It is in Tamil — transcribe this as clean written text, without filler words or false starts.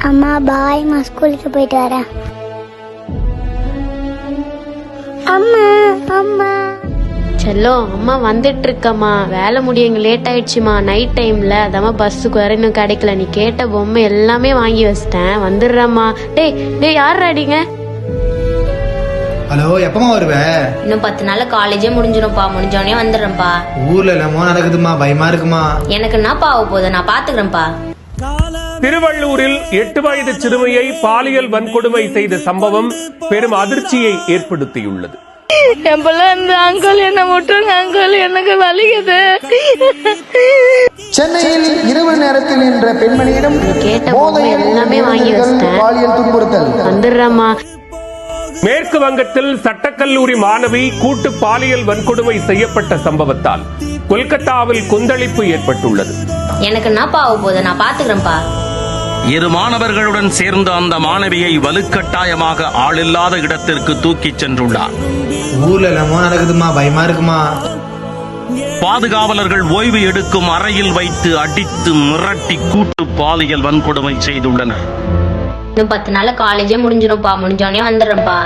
அம்மா பாய்மா, ஸ்கூலுக்கு போயிட்டு வரேன். அம்மா அம்மா. செல்லம், அம்மா வந்துட்டு இருக்கம்மா. வேலை முடிய எங்க லேட் ஆயிடுச்சுமா. நைட் டைம்ல அதாம்மா பஸ்ஸுக்கு வர இன்னும் கிடைக்கல. நீ கேட்ட பொம்மை எல்லாமே வாங்கி வச்சிட்டேன். வந்துடுறம்மா. டேய் யார் அடிங்க? ஹலோ, எப்பமா வருவ? இன்னும் 10 நாள்ல காலேஜே முடிஞ்சிடும்பா. முடிஞ்சோடனே வந்துடுறேன்ப்பா. ஊர்ல என்னமோ நடக்குதுமா, பயமா இருக்குமா. எனக்கு என்னப்பா ஆக போகுது, நான் பாத்துக்கிறேன்ப்பா. திருவள்ளூரில் 8 வயது சிறுமியை பாலியல் வன்கொடுமை செய்த சம்பவம் பெரும் அதிர்ச்சியை ஏற்படுத்தியுள்ளது. என் பிள்ளை இந்த அங்கிள் என்ன விட்டுருங்க அங்கிள், எனக்கு வலிக்குது. சென்னையில் இரவு நேரத்தில் நின்ற பெண்மணியிடம் கேட்ட பொம்மை எல்லாமே வாங்கி வச்சிட்டேன். பாலியல் துன்புறுத்தல். வந்துடுறம்மா. மேற்கு வங்கத்தில் சட்டக்கல்லூரி மாணவி கூட்டு பாலியல் வன்கொடுமை செய்யப்பட்ட சம்பவத்தால் கொல்கத்தாவில் கொந்தளிப்பு ஏற்பட்டுள்ளது. எனக்கு என்னப்பா ஆக போகுது, நான் பாத்துக்கிறேன்ப்பா. 2 மாணவர்களுடன் சேர்ந்த அந்த மாணவியை வலுக்கட்டாயமாக ஆளில்லாத இடத்திற்கு தூக்கிச் சென்றுள்ளார். ஊர்ல என்னமோ நடக்குதுமா, பயமா இருக்குமா. பாதுகாவலர்கள் ஓய்வு எடுக்கும் அறையில் வைத்து அடித்து மிரட்டி கூட்டு பாலியல் வன்கொடுமை செய்துள்ளனர். இன்னும் 10 நாள்ல காலேஜே முடிஞ்சிடும்பா. முடிஞ்சோடனே வந்துடுறேன்ப்பா.